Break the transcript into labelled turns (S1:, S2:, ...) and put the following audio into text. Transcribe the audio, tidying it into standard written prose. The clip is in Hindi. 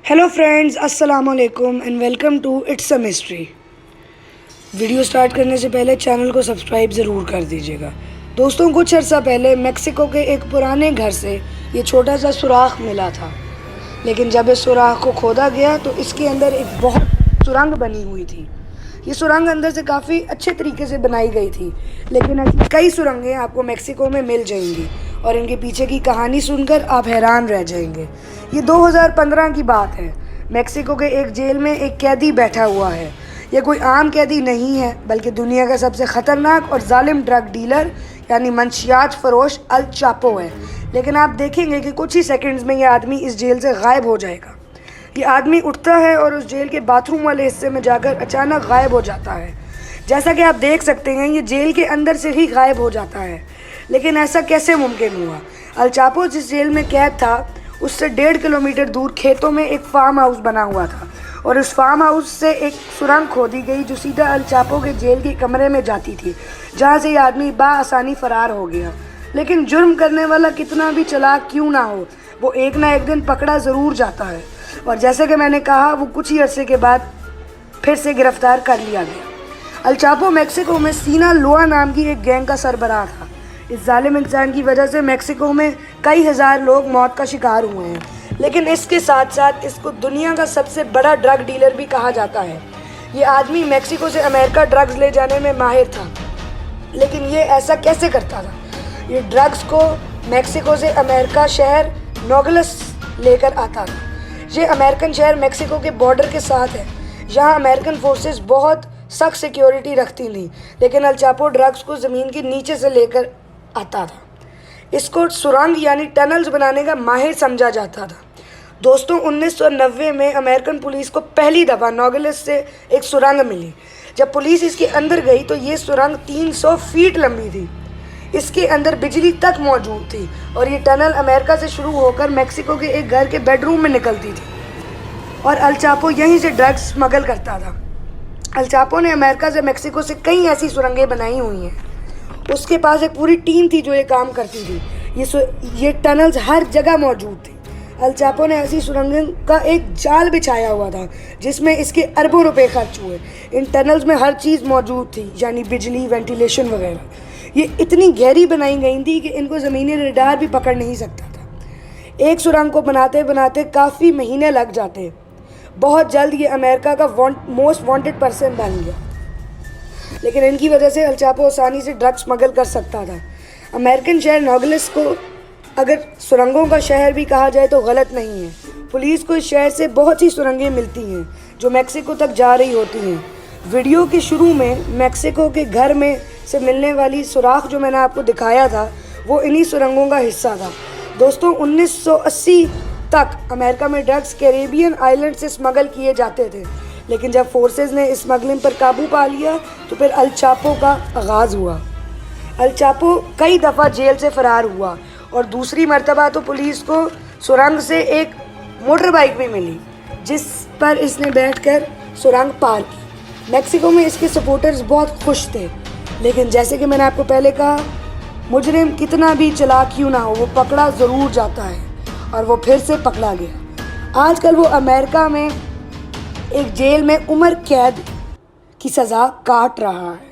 S1: हेलो फ्रेंड्स, अस्सलाम वालेकुम and welcome to it's a mystery. Video start करने से पहले चैनल को सब्सक्राइब ज़रूर कर दीजिएगा। दोस्तों, कुछ अर्सा पहले मेक्सिको के एक पुराने घर से ये छोटा सा सुराख मिला था, लेकिन जब इस सुराख को खोदा गया तो इसके अंदर एक बहुत सुरंग बनी हुई थी। ये सुरंग अंदर से काफ़ी अच्छे तरीके से बनाई गई थी, लेकिन ऐसी कई सुरंगें आपको मेक्सिको में मिल जाएंगी और इनके पीछे की कहानी सुनकर आप हैरान रह जाएंगे। ये 2015 की बात है। मेक्सिको के एक जेल में एक कैदी बैठा हुआ है। ये कोई आम कैदी नहीं है, बल्कि दुनिया का सबसे ख़तरनाक और जालिम ड्रग डीलर यानी मंशियात फरोश अल चापो है। लेकिन आप देखेंगे कि कुछ ही सेकंड्स में ये आदमी इस जेल से गायब हो जाएगा। ये आदमी उठता है और उस जेल के बाथरूम वाले हिस्से में जाकर अचानक गायब हो जाता है। जैसा कि आप देख सकते हैं, ये जेल के अंदर से ही गायब हो जाता है। लेकिन ऐसा कैसे मुमकिन हुआ? अल चापो जिस जेल में कैद था उससे 1.5 किलोमीटर दूर खेतों में एक फार्म हाउस बना हुआ था और उस फार्म हाउस से एक सुरंग खोदी गई जो सीधा अल चापो के जेल के कमरे में जाती थी, जहाँ से ये आदमी बाआसानी फरार हो गया। लेकिन जुर्म करने वाला कितना भी चालाक क्यों ना हो, वो एक ना एक दिन पकड़ा ज़रूर जाता है। और जैसे कि मैंने कहा, वो कुछ ही अरसे के बाद फिर से गिरफ्तार कर लिया गया। अल चापो मेक्सिको में सिनालोआ नाम की एक गैंग का सरबराह था। इस जालिम इंसान की वजह से मेक्सिको में कई हज़ार लोग मौत का शिकार हुए हैं, लेकिन इसके साथ साथ इसको दुनिया का सबसे बड़ा ड्रग डीलर भी कहा जाता है। ये आदमी मेक्सिको से अमेरिका ड्रग्स ले जाने में माहिर था, लेकिन ये ऐसा कैसे करता था? ये ड्रग्स को मेक्सिको से अमेरिका शहर नोगलस लेकर आता था। ये अमेरिकन शहर मेक्सिको के बॉर्डर के साथ है। यहाँ अमेरिकन फोर्सेस बहुत सख्त सिक्योरिटी रखती थी, लेकिन अल चापो ड्रग्स को ज़मीन के नीचे से लेकर आता था। इसको सुरंग यानी टनल्स बनाने का माहिर समझा जाता था। दोस्तों, 1990 में अमेरिकन पुलिस को पहली दफ़ा नोगलस से एक सुरंग मिली। जब पुलिस इसके अंदर गई तो ये सुरंग 300 फीट लंबी थी। इसके अंदर बिजली तक मौजूद थी और ये टनल अमेरिका से शुरू होकर मेक्सिको के एक घर के बेडरूम में निकलती थी और अल चापो यहीं से ड्रग्स स्मगल करता था। अल चापो ने अमेरिका से मेक्सिको से कई ऐसी सुरंगें बनाई हुई हैं। उसके पास एक पूरी टीम थी जो ये काम करती थी। ये टनल्स हर जगह मौजूद थी। अल चापो ने ऐसी सुरंगों का एक जाल बिछाया हुआ था जिसमें इसके अरबों रुपए खर्च हुए। इन टनल्स में हर चीज़ मौजूद थी, यानी बिजली, वेंटिलेशन वगैरह। ये इतनी गहरी बनाई गई थी कि इनको ज़मीनी रडार भी पकड़ नहीं सकता था। एक सुरंग को बनाते बनाते काफ़ी महीने लग जाते। बहुत जल्द ये अमेरिका का मोस्ट वांटेड पर्सन बन गया, लेकिन इनकी वजह से अल चापो आसानी से ड्रग्स स्मगल कर सकता था। अमेरिकन शहर नोगलस को अगर सुरंगों का शहर भी कहा जाए तो गलत नहीं है। पुलिस को इस शहर से बहुत सी सुरंगें मिलती हैं जो मेक्सिको तक जा रही होती हैं। वीडियो के शुरू में मेक्सिको के घर में से मिलने वाली सुराख जो मैंने आपको दिखाया था, वो इन्हीं सुरंगों का हिस्सा था। दोस्तों, 1980 तक अमेरिका में ड्रग्स कैरेबियन आइलैंड से स्मगल किए जाते थे, लेकिन जब फोर्सेस ने स्मगलिंग पर काबू पा लिया तो फिर अल चापो का आगाज़ हुआ। अल चापो कई दफ़ा जेल से फ़रार हुआ और दूसरी मर्तबा तो पुलिस को सुरंग से एक मोटर बाइक भी मिली जिस पर इसने बैठकर सुरंग पार की। मेक्सिको में इसके सपोर्टर्स बहुत खुश थे, लेकिन जैसे कि मैंने आपको पहले कहा, मुजरिम कितना भी चालाक क्यों ना हो, वो पकड़ा ज़रूर जाता है और वो फिर से पकड़ा गया। आजकल वो अमेरिका में एक जेल में उम्र कैद की सज़ा काट रहा है।